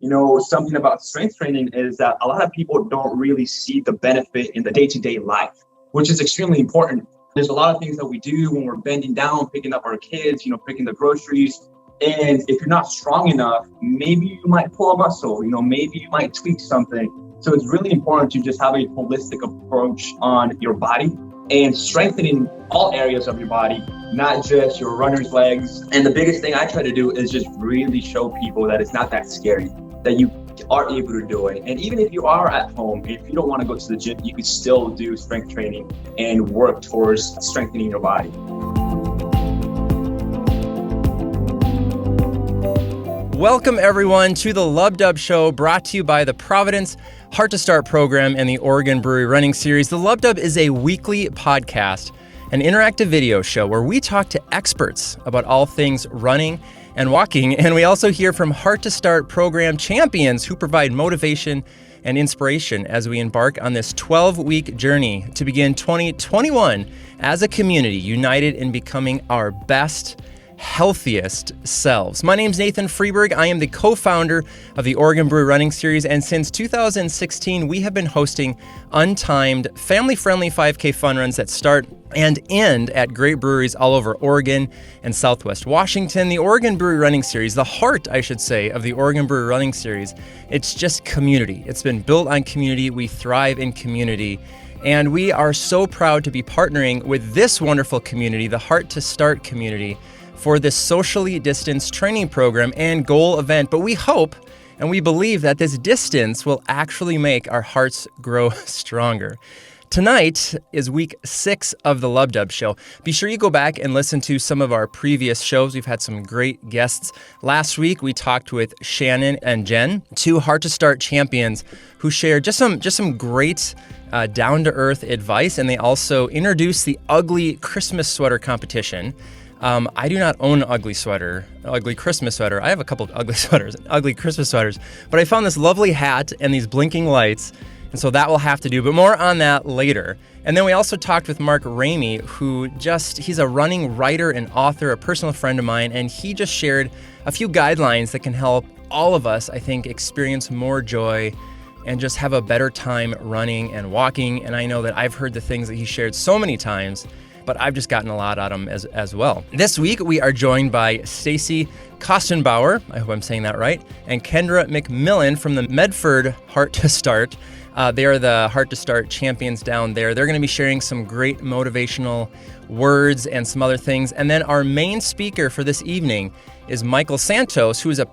Something about strength training is that a lot of people don't really see the benefit in the day-to-day life, which is extremely important. There's a lot of things that we do when we're bending down, picking up our kids, picking the groceries. And if you're not strong enough, maybe you might pull a muscle, maybe you might tweak something. So it's really important to just have a holistic approach on your body and strengthening all areas of your body, not just your runner's legs. And the biggest thing I try to do is just really show people that it's not that scary, that you are able to do it. And even if you are at home, if you don't want to go to the gym, you can still do strength training and work towards strengthening your body. Welcome everyone to the LubDub show, brought to you by the Providence Heart to Start program and the Oregon Brewery Running Series. The LubDub is a weekly podcast, an interactive video show where we talk to experts about all things running and walking, and we also hear from Heart to Start program champions who provide motivation and inspiration as we embark on this 12-week journey to begin 2021 as a community united in becoming our best, healthiest selves. My name's Nathan Freeberg. I am the co-founder of the Oregon Brewery Running Series, and since 2016, we have been hosting untimed, family-friendly 5K fun runs that start and end at great breweries all over Oregon and Southwest Washington. The Oregon Brewery Running Series, the heart, I should say, of the Oregon Brewery Running Series, it's just community. It's been built on community. We thrive in community. And we are so proud to be partnering with this wonderful community, the Heart to Start community, for this socially distanced training program and goal event. But we hope and we believe that this distance will actually make our hearts grow stronger. Tonight is week 6 of the LubDub show. Be sure you go back and listen to some of our previous shows. We've had some great guests. Last week, we talked with Shannon and Jen, two Heart to Start champions who shared just some great down-to-earth advice, and they also introduced the ugly Christmas sweater competition. I do not own an ugly Christmas sweater. I have a couple of ugly Christmas sweaters, but I found this lovely hat and these blinking lights, and so that will have to do, but more on that later. And then we also talked with Mark Ramey, he's a running writer and author, a personal friend of mine, and he just shared a few guidelines that can help all of us, I think, experience more joy and just have a better time running and walking. And I know that I've heard the things that he shared so many times, but I've just gotten a lot out of them as well. This week, we are joined by Stacy Kostenbauer, I hope I'm saying that right, and Kendra McMillen from the Medford Heart to Start. They are the Heart to Start champions down there. They're going to be sharing some great motivational words and some other things. And then our main speaker for this evening is Maicol Santos, who is a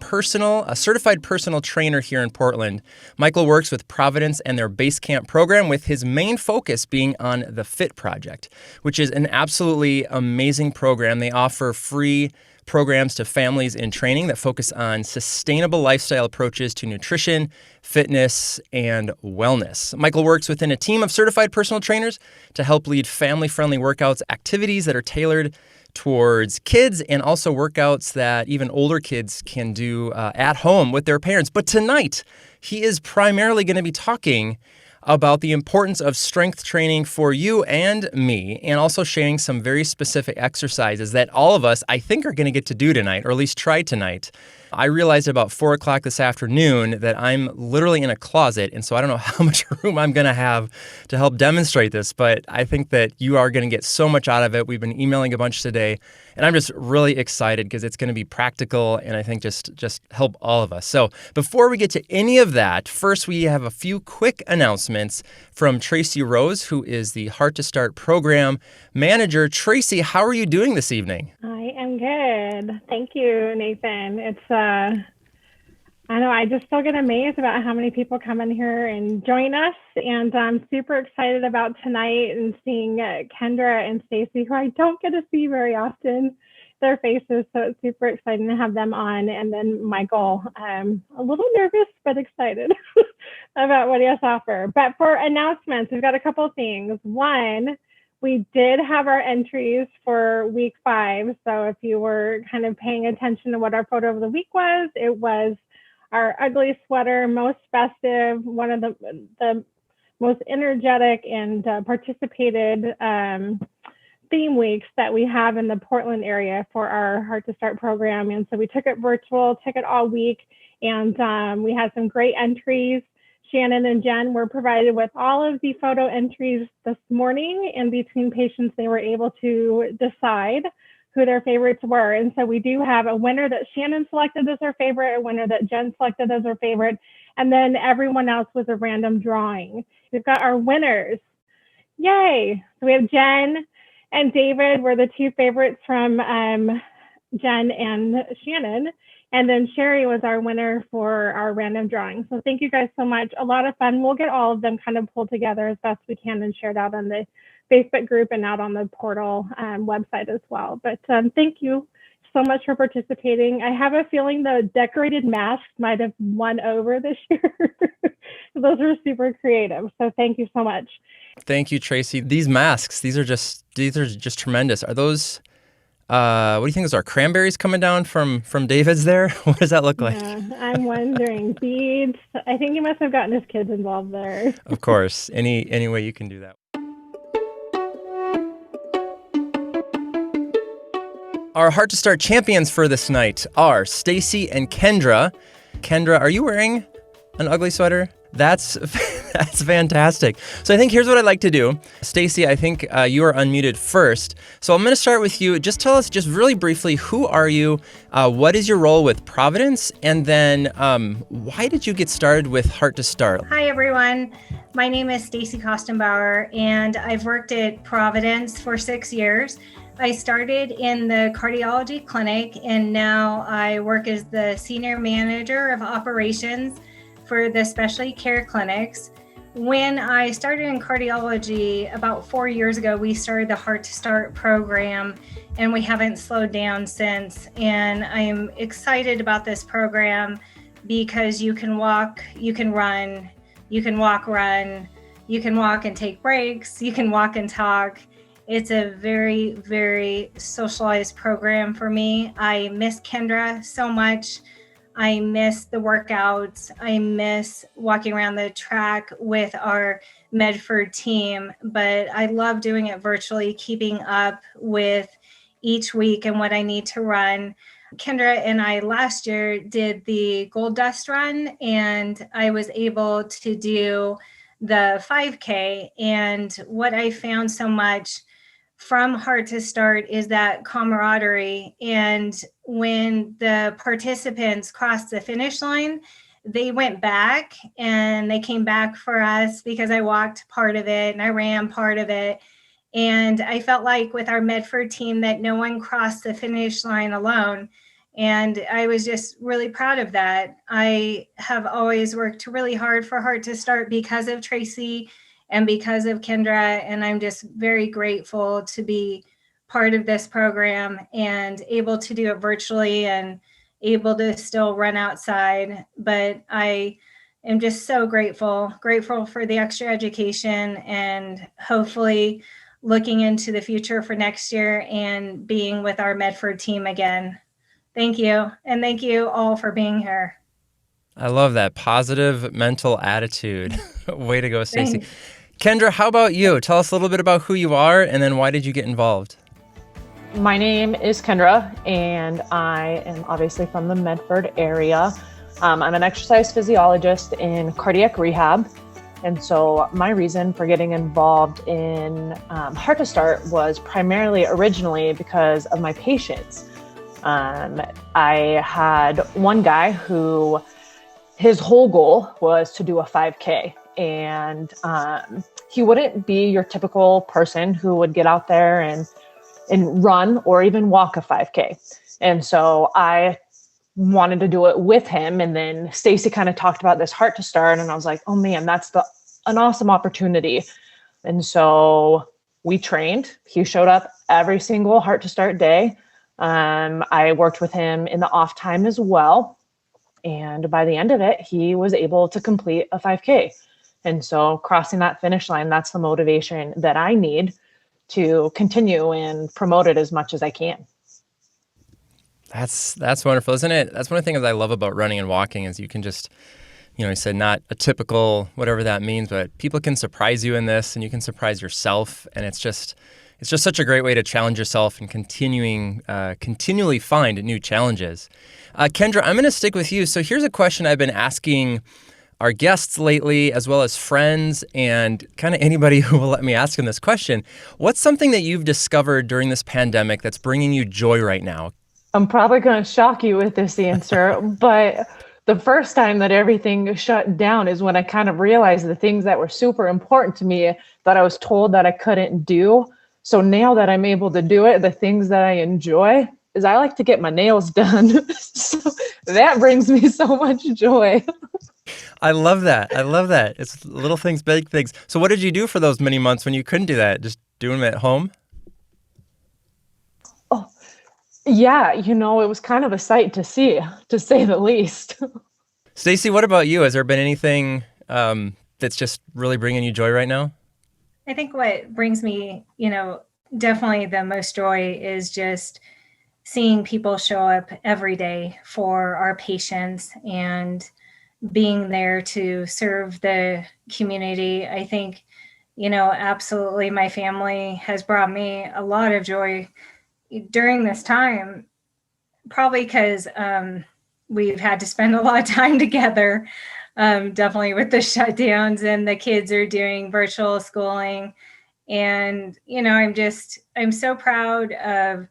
certified personal trainer here in Portland. Maicol works with Providence and their Base Camp program, with his main focus being on the FIT Project, which is an absolutely amazing program. They offer free programs to families in training that focus on sustainable lifestyle approaches to nutrition, fitness, and wellness. Maicol works within a team of certified personal trainers to help lead family-friendly workouts, activities that are tailored towards kids, and also workouts that even older kids can do at home with their parents. But tonight, he is primarily going to be talking about the importance of strength training for you and me, and also sharing some very specific exercises that all of us, I think, are going to get to do tonight, or at least try tonight. I realized about 4 o'clock this afternoon that I'm literally in a closet, and so I don't know how much room I'm going to have to help demonstrate this, but I think that you are going to get so much out of it. We've been emailing a bunch today, and I'm just really excited because it's going to be practical and I think just help all of us. So before we get to any of that, first we have a few quick announcements from Tracy Rose, who is the Heart to Start program manager. Tracy, how are you doing this evening? I am good. Thank you, Nathan. I know, I just still get amazed about how many people come in here and join us. And I'm super excited about tonight and seeing Kendra and Stacy, who I don't get to see very often, their faces. So it's super exciting to have them on. And then Maicol, a little nervous, but excited about what he has to offer. But for announcements, we've got a couple of things. One, we did have our entries for week 5. So if you were kind of paying attention to what our photo of the week was, it was our ugly sweater, most festive, one of the most energetic and participated theme weeks that we have in the Portland area for our Heart to Start program. And so we took it virtual, took it all week. And we had some great entries. Shannon and Jen were provided with all of the photo entries this morning, and between patients, they were able to decide who their favorites were. And so we do have a winner that Shannon selected as her favorite, a winner that Jen selected as her favorite, and then everyone else was a random drawing. We've got our winners. Yay! So we have Jen and David were the two favorites from Jen and Shannon. And then Sherry was our winner for our random drawing. So thank you guys so much. A lot of fun. We'll get all of them kind of pulled together as best we can and shared out on the Facebook group and out on the portal website as well. But thank you so much for participating. I have a feeling the decorated masks might have won over this year. Those were super creative. So thank you so much. Thank you, Tracy. These masks, these are just tremendous. Are those what do you think? Those are cranberries coming down from David's there? What does that look like? Yeah, I'm wondering. Beads. I think he must have gotten his kids involved there. Of course. Any way you can do that. Our Heart to Start champions for this night are Stacy and Kendra. Kendra, are you wearing an ugly sweater? That's fantastic. So I think here's what I'd like to do. Stacy, I think you are unmuted first. So I'm going to start with you. Just tell us just really briefly, who are you? What is your role with Providence? And then why did you get started with Heart to Start? Hi, everyone. My name is Stacy Kostenbauer, and I've worked at Providence for 6 years. I started in the cardiology clinic, and now I work as the senior manager of operations for the specialty care clinics. When I started in cardiology about 4 years ago, we started the Heart to Start program, and we haven't slowed down since. And I'm excited about this program because you can walk, you can run, you can walk, run, you can walk and take breaks, you can walk and talk. It's a very, very socialized program for me. I miss Kendra so much. I miss the workouts. I miss walking around the track with our Medford team, but I love doing it virtually, keeping up with each week and what I need to run. Kendra and I last year did the Gold Dust Run, and I was able to do the 5K. And what I found so much from Heart to Start is that camaraderie. And when the participants crossed the finish line, they went back and they came back for us because I walked part of it and I ran part of it. And I felt like with our Medford team that no one crossed the finish line alone. And I was just really proud of that. I have always worked really hard for Heart to Start because of Tracy and because of Kendra, and I'm just very grateful to be part of this program and able to do it virtually and able to still run outside. But I am just so grateful for the extra education and hopefully looking into the future for next year and being with our Medford team again. Thank you. And thank you all for being here. I love that positive mental attitude. Way to go, Stacy. Kendra, how about you? Tell us a little bit about who you are and then why did you get involved? My name is Kendra, and I am obviously from the Medford area. I'm an exercise physiologist in cardiac rehab. And so my reason for getting involved in Heart to Start was primarily originally because of my patients. I had one guy who his whole goal was to do a 5K. And he wouldn't be your typical person who would get out there and run or even walk a 5K. And so I wanted to do it with him. And then Stacy kind of talked about this Heart to Start. And I was like, oh man, that's an awesome opportunity. And so we trained. He showed up every single Heart to Start day. I worked with him in the off time as well. And by the end of it, he was able to complete a 5K. And so crossing that finish line, that's the motivation that I need to continue and promote it as much as I can. That's wonderful, isn't it? That's one of the things I love about running and walking is you can just, you said not a typical, whatever that means, but people can surprise you in this and you can surprise yourself. And it's It's just such a great way to challenge yourself and continually find new challenges. Kendra, I'm going to stick with you. So here's a question I've been asking our guests lately, as well as friends and kind of anybody who will let me ask them this question. What's something that you've discovered during this pandemic that's bringing you joy right now? I'm probably going to shock you with this answer, but the first time that everything shut down is when I kind of realized the things that were super important to me that I was told that I couldn't do. So now that I'm able to do it, the things that I enjoy is I like to get my nails done. So that brings me so much joy. I love that. I love that. It's little things, big things. So what did you do for those many months when you couldn't do that? Just doing them at home? Oh, yeah. It was kind of a sight to see, to say the least. Stacy, what about you? Has there been anything that's just really bringing you joy right now? I think what brings me, definitely the most joy is just seeing people show up every day for our patients and being there to serve the community. I think, absolutely my family has brought me a lot of joy during this time, probably because we've had to spend a lot of time together, definitely with the shutdowns, and the kids are doing virtual schooling. And, I'm so proud of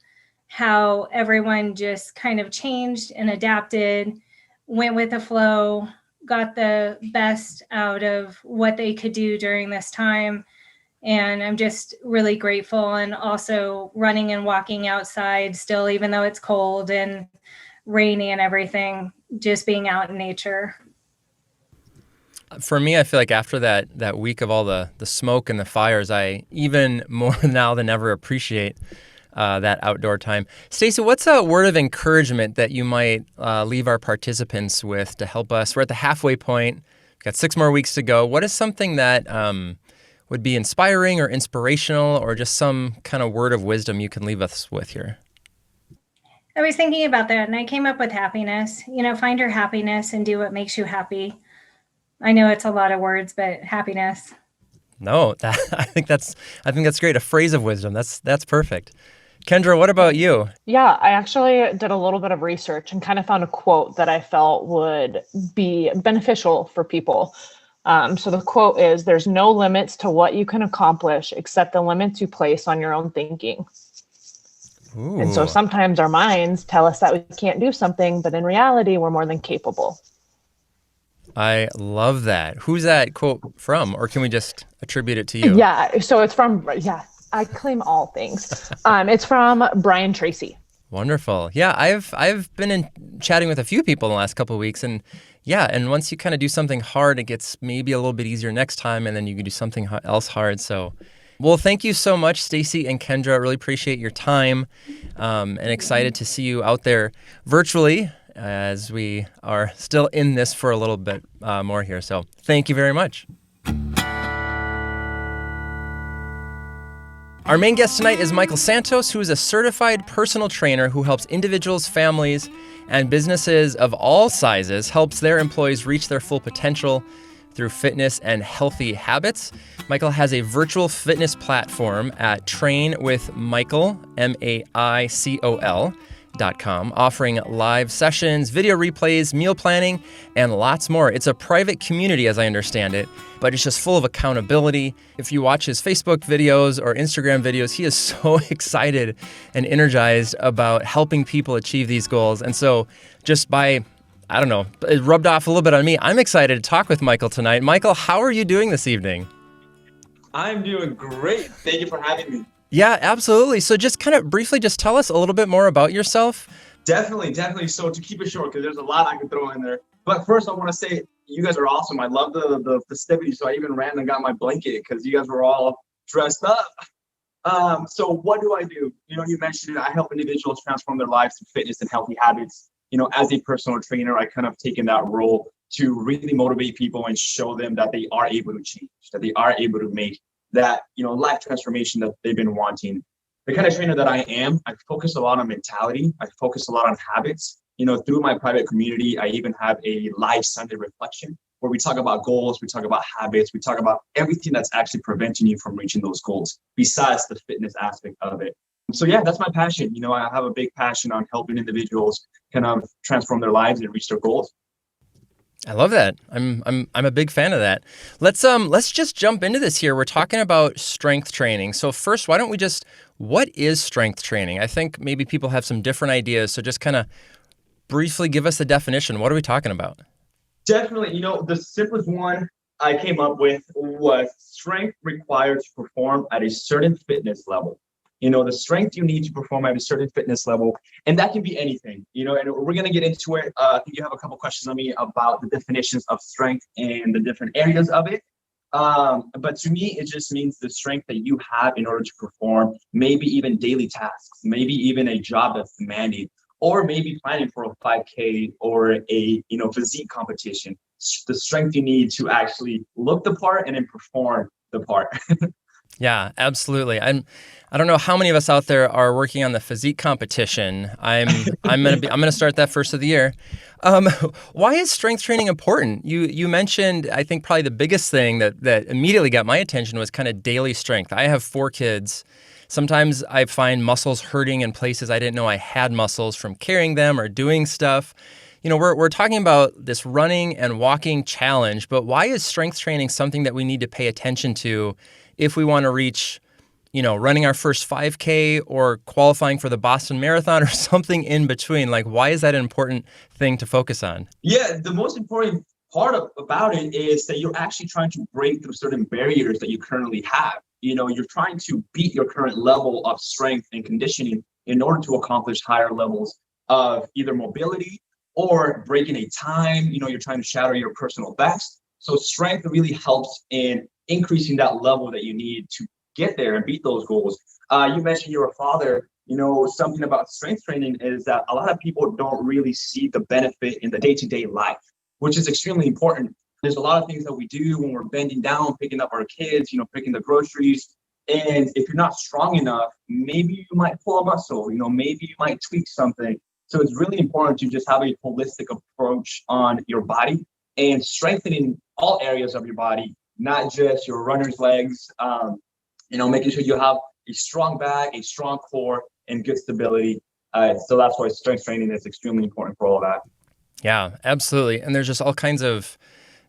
how everyone just kind of changed and adapted, went with the flow, got the best out of what they could do during this time. And I'm just really grateful, and also running and walking outside still, even though it's cold and rainy and everything, just being out in nature. For me, I feel like after that week of all the smoke and the fires, I even more now than ever appreciate that outdoor time. Stacy, what's a word of encouragement that you might leave our participants with to help us? We're at the halfway point. We've got 6 more weeks to go. What is something that would be inspiring or inspirational, or just some kind of word of wisdom you can leave us with here? I was thinking about that, and I came up with happiness. Find your happiness and do what makes you happy. I know it's a lot of words, but happiness. No, I think that's great. A phrase of wisdom. That's perfect. Kendra, what about you? Yeah, I actually did a little bit of research and kind of found a quote that I felt would be beneficial for people. So the quote is, "There's no limits to what you can accomplish except the limits you place on your own thinking." Ooh. And so sometimes our minds tell us that we can't do something, but in reality, we're more than capable. I love that. Who's that quote from? Or can we just attribute it to you? Yeah, so it's from, I claim all things. It's from Brian Tracy. Wonderful. Yeah, I've been chatting with a few people in the last couple of weeks, and once you kind of do something hard, it gets maybe a little bit easier next time, and then you can do something else hard. So, well, thank you so much, Stacy and Kendra. I really appreciate your time, and excited to see you out there virtually as we are still in this for a little bit more here. So thank you very much. Our main guest tonight is Maicol Santos, who is a certified personal trainer who helps individuals, families, and businesses of all sizes, helps their employees reach their full potential through fitness and healthy habits. Maicol has a virtual fitness platform at trainwithmaicol, MAICOL.com, offering live sessions, video replays, meal planning, and lots more. It's a private community, as I understand it, but it's just full of accountability. If you watch his Facebook videos or Instagram videos, he is so excited and energized about helping people achieve these goals. And so just by, I don't know, it rubbed off a little bit on me. I'm excited to talk with Maicol tonight. Maicol, how are you doing this evening? I'm doing great. Thank you for having me. Yeah, absolutely. So just kind of briefly, just tell us a little bit more about yourself. Definitely. So to keep it short, because there's a lot I could throw in there. But first, I want to say you guys are awesome. I love the festivities. So I even ran and got my blanket because you guys were all dressed up. So what do I do? You mentioned it. I help individuals transform their lives through fitness and healthy habits. As a personal trainer, I kind of taken that role to really motivate people and show them that they are able to change, that they are able to make that, life transformation that they've been wanting. The kind of trainer that I am, I focus a lot on mentality. I focus a lot on habits. Through my private community, I even have a live Sunday reflection where we talk about goals, we talk about habits, we talk about everything that's actually preventing you from reaching those goals, besides the fitness aspect of it. So yeah, that's my passion. I have a big passion on helping individuals kind of transform their lives and reach their goals. I love that. I'm a big fan of that. Let's just jump into this here. We're talking about strength training. So first, what is strength training? I think maybe people have some different ideas. So just kind of briefly give us the definition. What are we talking about? Definitely, the simplest one I came up with was strength required to perform at a certain fitness level. The strength you need to perform at a certain fitness level, and that can be anything, and we're going to get into it. I think you have a couple questions on me about the definitions of strength and the different areas of it. But to me, it just means the strength that you have in order to perform maybe even daily tasks, maybe even a job that's demanding, or maybe planning for a 5K or a physique competition. The strength you need to actually look the part and then perform the part. Yeah, absolutely. I don't know how many of us out there are working on the physique competition. I'm gonna start that first of the year. Why is strength training important? You mentioned, I think probably the biggest thing that immediately got my attention was kind of daily strength. I have 4 kids. Sometimes I find muscles hurting in places I didn't know I had muscles from carrying them or doing stuff. We're talking about this running and walking challenge, but why is strength training something that we need to pay attention to if we want to reach, running our first 5K or qualifying for the Boston Marathon or something in between? Like, why is that an important thing to focus on? Yeah, the most important part about it is that you're actually trying to break through certain barriers that you currently have. You're trying to beat your current level of strength and conditioning in order to accomplish higher levels of either mobility or breaking a time. You're trying to shatter your personal best. So strength really helps in increasing that level that you need to get there and beat those goals. You mentioned you're a father. Something about strength training is that a lot of people don't really see the benefit in the day-to-day life, which is extremely important. There's a lot of things that we do when we're bending down, picking up our kids, picking the groceries. And if you're not strong enough, maybe you might pull a muscle, maybe you might tweak something. So it's really important to just have a holistic approach on your body and strengthening all areas of your body, not just your runner's legs, making sure you have a strong back, a strong core, and good stability. So that's why strength training is extremely important for all that. Yeah, absolutely. And there's just all kinds of,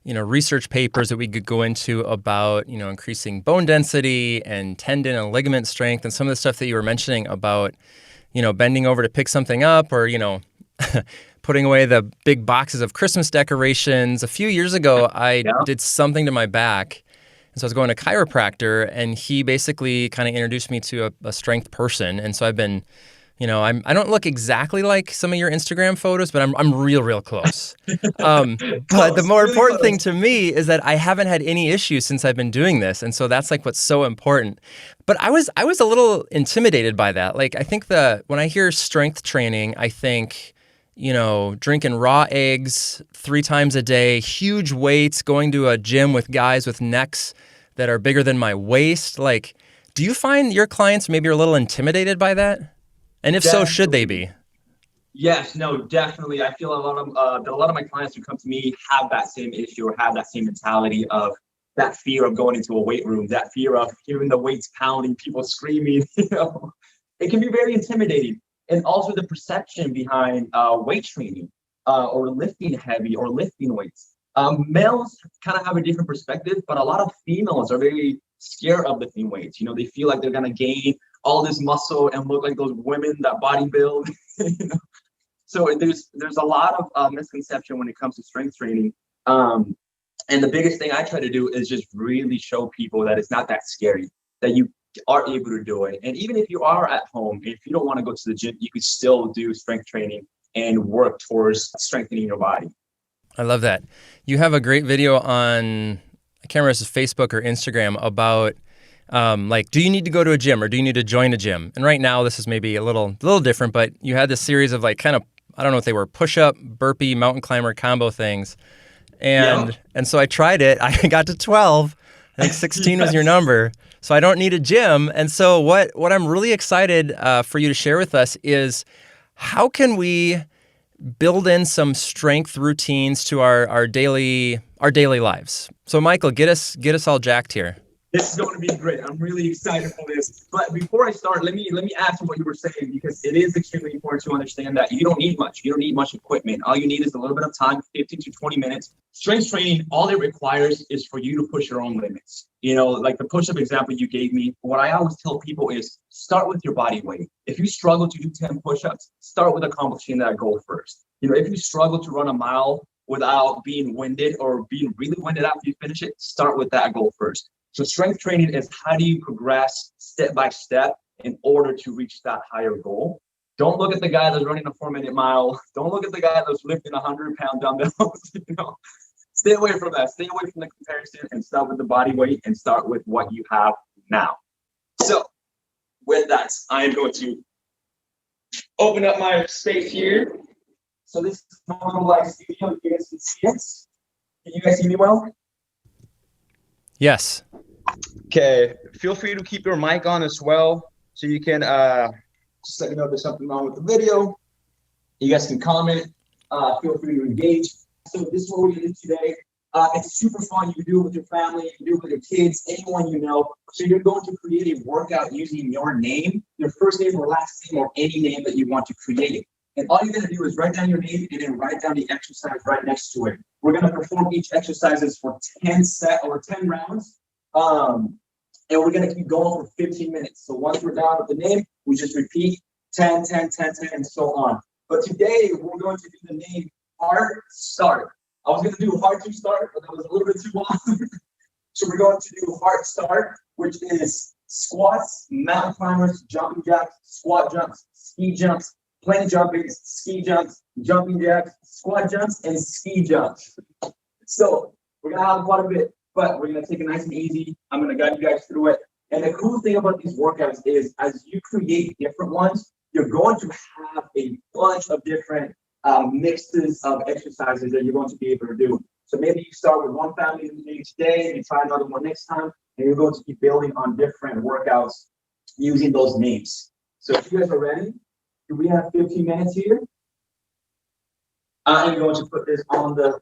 research papers that we could go into about, increasing bone density and tendon and ligament strength, and some of the stuff that you were mentioning about, bending over to pick something up or, putting away the big boxes of Christmas decorations. A few years ago, I did something to my back. And so I was going to a chiropractor, and he basically kind of introduced me to a strength person. And so I've been, I don't look exactly like some of your Instagram photos, but I'm real close. But the more important thing to me is that I haven't had any issues since I've been doing this. And so that's like what's so important. But I was a little intimidated by that. Like, I think when I hear strength training, I think, drinking raw eggs 3 times a day, huge weights, going to a gym with guys with necks that are bigger than my waist. Like, do you find your clients maybe are a little intimidated by that? And if so, should they be? Yes, no, definitely. I feel a lot of my clients who come to me have that same issue or have that same mentality of that fear of going into a weight room, that fear of hearing the weights pounding, people screaming. It can be very intimidating. And also the perception behind weight training or lifting heavy or lifting weights. Males kind of have a different perspective, but a lot of females are very scared of lifting weights. They feel like they're going to gain all this muscle and look like those women that bodybuild. So there's a lot of misconception when it comes to strength training. And the biggest thing I try to do is just really show people that it's not that scary, that you are able to do it. And even if you are at home, if you don't want to go to the gym, you could still do strength training and work towards strengthening your body. I love that. You have a great video on, I can't remember if it's Facebook or Instagram, about do you need to go to a gym or do you need to join a gym? And right now, this is maybe a little different, but you had this series of kind of, I don't know if they were push-up, burpee, mountain climber combo things. And so I tried it. I got to 12. I think 16 was your number. So I don't need a gym. And so what I'm really excited for you to share with us is how can we build in some strength routines to our daily lives. So Maicol, get us all jacked here. This is going to be great. I'm really excited for this. But before I start, let me add to what you were saying, because it is extremely important to understand that you don't need much. You don't need much equipment. All you need is a little bit of time, 15 to 20 minutes. Strength training, all it requires is for you to push your own limits. Like the push-up example you gave me, what I always tell people is start with your body weight. If you struggle to do 10 push-ups, start with accomplishing that goal first. If you struggle to run a mile without being winded or being really winded after you finish it, start with that goal first. So strength training is how do you progress step by step in order to reach that higher goal. Don't look at the guy that's running a 4-minute mile. Don't look at the guy that's lifting 100-pound dumbbells. Stay away from that. Stay away from the comparison and start with the body weight and start with what you have now. So with that, I am going to open up my space here. So this is a little like studio. You guys can see it. Can you guys see me well? Yes. Okay. Feel free to keep your mic on as well, so you can just let me know if there's something wrong with the video. You guys can comment. Feel free to engage. So this is what we're going to do today. It's super fun. You can do it with your family. You can do it with your kids, anyone you know. So you're going to create a workout using your name, your first name or last name, or any name that you want to create. And all you're going to do is write down your name and then write down the exercise right next to it. We're going to perform each exercises for 10 rounds. And we're going to keep going for 15 minutes. So once we're done with the name, we just repeat 10, 10, 10, 10, and so on. But today we're going to do the name Heart Start. I was going to do Heart to Start, but that was a little bit too long. So we're going to do Heart Start, which is squats, mountain climbers, jumping jacks, squat jumps, ski jumps, plank jumping, ski jumps, jumping jacks, squat jumps, and ski jumps. So we're going to have quite a bit, but we're going to take it nice and easy. I'm going to guide you guys through it. And the cool thing about these workouts is as you create different ones, you're going to have a bunch of different mixes of exercises that you're going to be able to do. So maybe you start with one family today, you try another one next time, and you're going to keep building on different workouts using those names. So if you guys are ready, we have 15 minutes here. I'm going to put this on the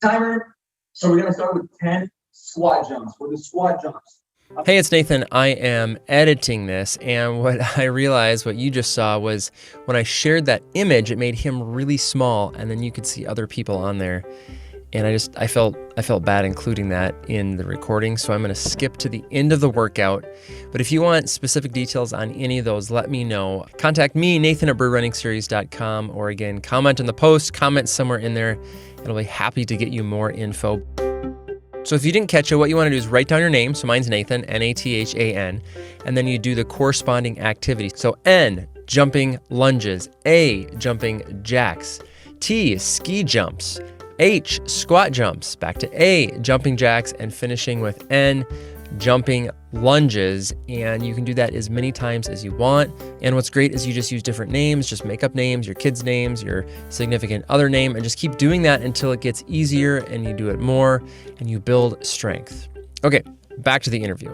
timer. So we're going to start with 10 squat jumps. For the squat jumps. Hey, it's Nathan. I am editing this, and what I realized, what you just saw, was when I shared that image, it made him really small, and then you could see other people on there. And I felt bad including that in the recording, so I'm going to skip to the end of the workout. But if you want specific details on any of those, let me know. Contact me, Nathan@BrewRunningSeries.com, or again, comment on the post, comment somewhere in there, and I'll be happy to get you more info. So if you didn't catch it, what you want to do is write down your name. So mine's Nathan, Nathan, and then you do the corresponding activity. So N, jumping lunges, A, jumping jacks, T, ski jumps, H, squat jumps, back to A, jumping jacks, and finishing with N, jumping lunges. And you can do that as many times as you want. And what's great is you just use different names, just make up names, your kids' names, your significant other name, and just keep doing that until it gets easier and you do it more and you build strength. Okay, back to the interview.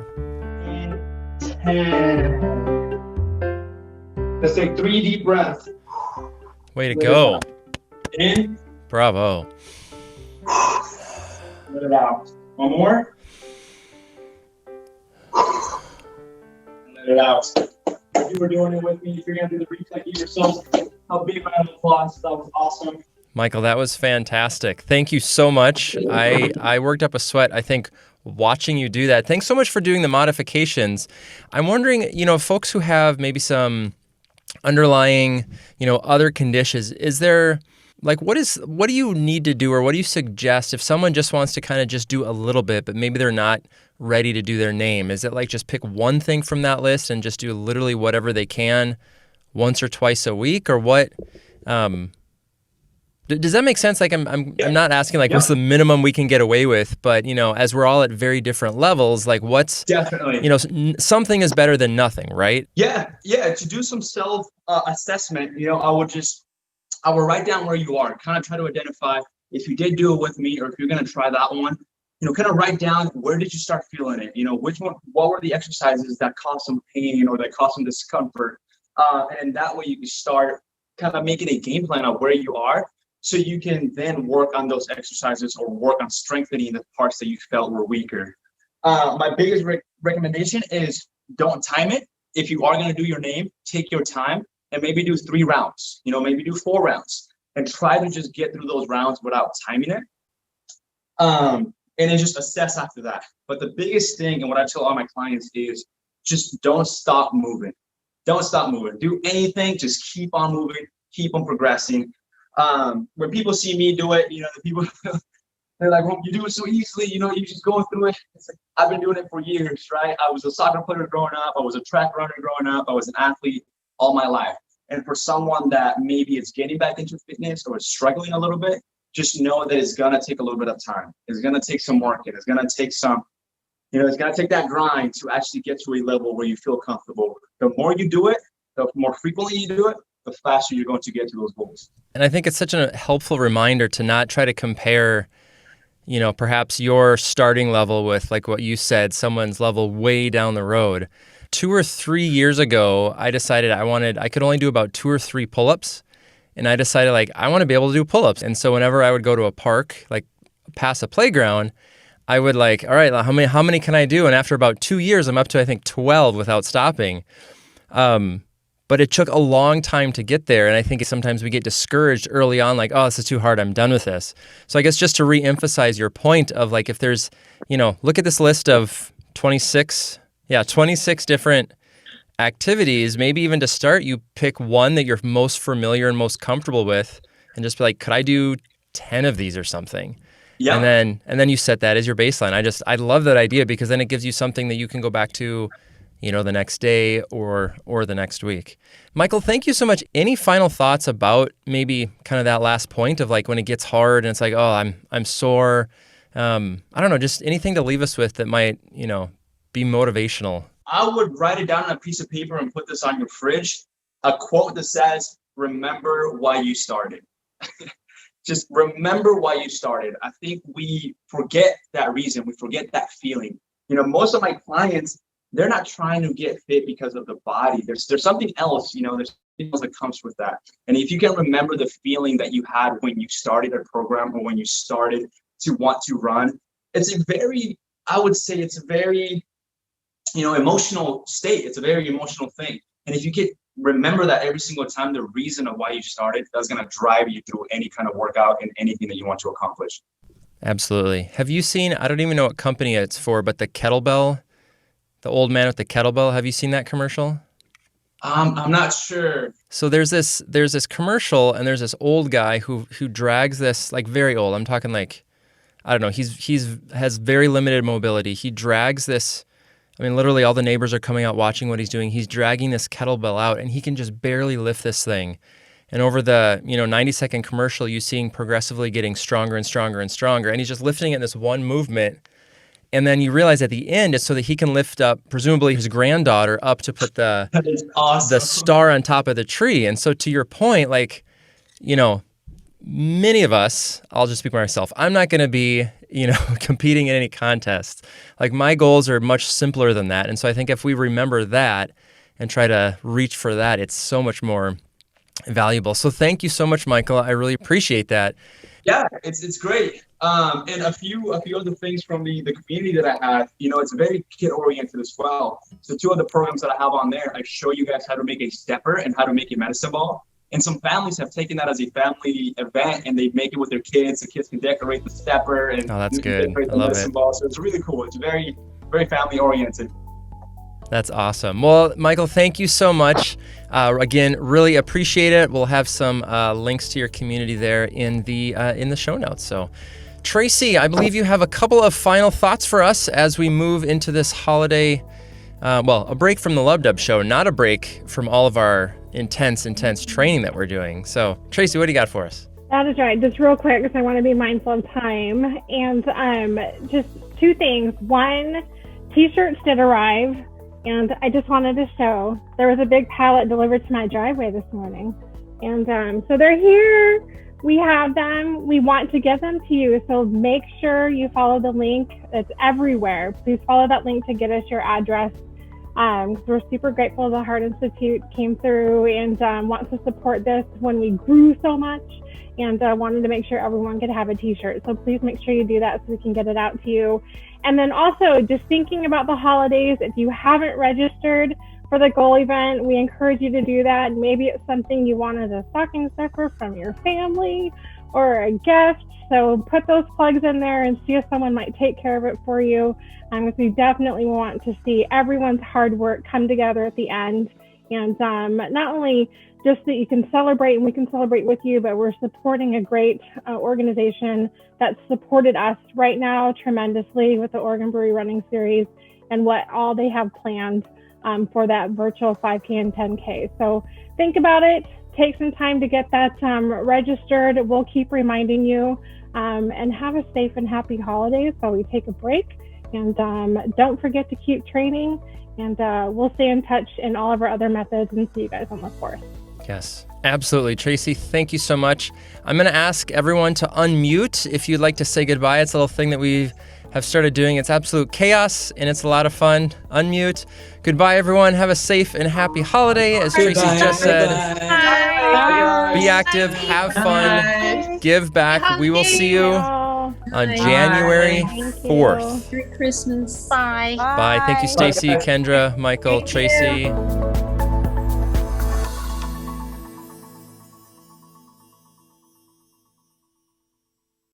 10. Let's take 3 deep breaths. Way to go. In. Bravo. Let it out. One more. Let it out. If you were doing it with me, if you're going to do the replay, give yourself a big round of applause. That was awesome. Maicol, that was fantastic. Thank you so much. I worked up a sweat, I think, watching you do that. Thanks so much for doing the modifications. I'm wondering, folks who have maybe some underlying, other conditions, is there... what do you need to do, or what do you suggest if someone just wants to kind of just do a little bit, but maybe they're not ready to do their name? Is it just pick one thing from that list and just do literally whatever they can once or twice a week, or what? Does that make sense? I'm not asking what's the minimum we can get away with, but as we're all at very different levels, what's definitely, something is better than nothing, right? Yeah. To do some self assessment, I will write down where you are, kind of try to identify if you did do it with me or if you're going to try that one, kind of write down where did you start feeling it? What were the exercises that caused some pain or that caused some discomfort? And that way you can start kind of making a game plan of where you are, so you can then work on those exercises or work on strengthening the parts that you felt were weaker. My biggest recommendation is don't time it. If you are going to do your name, take your time and maybe do 3 rounds, maybe do 4 rounds, and try to just get through those rounds without timing it. And then just assess after that. But the biggest thing, and what I tell all my clients, is just don't stop moving. Don't stop moving. Do anything, just keep on moving, keep on progressing. When people see me do it, the people, they're like, well, you do it so easily, you just going through it. It's like, I've been doing it for years, right? I was a soccer player growing up. I was a track runner growing up. I was an athlete all my life. And for someone that maybe is getting back into fitness or is struggling a little bit, just know that it's going to take a little bit of time. It's going to take some work. It's going to take some, it's going to take that grind to actually get to a level where you feel comfortable. The more you do it, the more frequently you do it, the faster you're going to get to those goals. And I think it's such a helpful reminder to not try to compare, perhaps your starting level with, like what you said, someone's level way down the road. 2 or 3 years ago, I decided I could only do about 2 or 3 pull-ups. And I decided, I want to be able to do pull-ups. And so whenever I would go to a park, past a playground, I would all right, how many can I do? And after about 2 years, I'm up to, I think, 12 without stopping. But it took a long time to get there. And I think sometimes we get discouraged early on, oh, this is too hard, I'm done with this. So I guess just to re-emphasize your point of if there's, look at this list of 26 different activities. Maybe even to start, you pick one that you're most familiar and most comfortable with and just be like, could I do 10 of these or something? Yeah. And then you set that as your baseline. I love that idea, because then it gives you something that you can go back to, the next day or the next week. Maicol, thank you so much. Any final thoughts about maybe kind of that last point of when it gets hard and it's oh, I'm sore. I don't know, just anything to leave us with that might, be motivational. I would write it down on a piece of paper and put this on your fridge. A quote that says, remember why you started. Just remember why you started. I think we forget that reason. We forget that feeling. Most of my clients, they're not trying to get fit because of the body. There's something else, there's something else that comes with that. And if you can remember the feeling that you had when you started a program or when you started to want to run, it's a very emotional state. It's a very emotional thing. And if you can remember that every single time, the reason of why you started, that's going to drive you through any kind of workout and anything that you want to accomplish. Absolutely. Have you seen, I don't even know what company it's for, but the kettlebell, the old man with the kettlebell, have you seen that commercial? I'm not sure. So there's this commercial, and there's this old guy who drags this, very old. I'm talking I don't know, he's has very limited mobility. He drags this, literally all the neighbors are coming out watching what he's doing. He's dragging this kettlebell out, and he can just barely lift this thing. And over the 90-second commercial, you see him progressively getting stronger and stronger and stronger. And he's just lifting it in this one movement. And then you realize at the end, it's so that he can lift up, presumably his granddaughter, up to put the awesome. The star on top of the tree. And so to your point, many of us, I'll just speak for myself, I'm not going to be, competing in any contests. My goals are much simpler than that. And so I think if we remember that and try to reach for that, it's so much more valuable. So thank you so much, Maicol. I really appreciate that. Yeah, it's great. And a few other things from the community that I have, it's very kid oriented as well. So 2 of the programs that I have on there, I show you guys how to make a stepper and how to make a medicine ball. And some families have taken that as a family event, and they make it with their kids. The kids can decorate the stepper and that's good. Decorate the medicine ball. So it's really cool. It's very, very family oriented. That's awesome. Well, Maicol, thank you so much. Again, really appreciate it. We'll have some links to your community there in the show notes. So, Tracy, I believe you have a couple of final thoughts for us as we move into this holiday. A break from the LubDub show, not a break from all of our intense training that we're doing. So, Tracy, what do you got for us? That is right. Just real quick, because I want to be mindful of time. And just 2 things. One, T-shirts did arrive. And I just wanted to show, there was a big pallet delivered to my driveway this morning. And so they're here. We have them. We want to give them to you. So make sure you follow the link. It's everywhere. Please follow that link to get us your address. We're super grateful the Heart Institute came through and wants to support this when we grew so much, and wanted to make sure everyone could have a t-shirt. So please make sure you do that so we can get it out to you. And then also just thinking about the holidays, if you haven't registered for the goal event, we encourage you to do that. Maybe it's something you wanted a stocking stuffer from your family or a gift. So put those plugs in there and see if someone might take care of it for you. Because we definitely want to see everyone's hard work come together at the end. And not only just that you can celebrate and we can celebrate with you, but we're supporting a great organization that's supported us right now tremendously with the Oregon Brewery Running Series and what all they have planned for that virtual 5K and 10K. So think about it. Take some time to get that registered. We'll keep reminding you, and have a safe and happy holidays while we take a break. And don't forget to keep training, and we'll stay in touch in all of our other methods and see you guys on the course. Yes, absolutely. Tracy, thank you so much. I'm going to ask everyone to unmute if you'd like to say goodbye. It's a little thing that we have started doing. It's absolute chaos, and it's a lot of fun. Unmute. Goodbye, everyone. Have a safe and happy holiday, as Tracy just said. Be active, have fun, give back. We will see you on January 4th. Merry Christmas. Bye. Bye. Thank you, Stacy, Kendra, Michael, Tracy.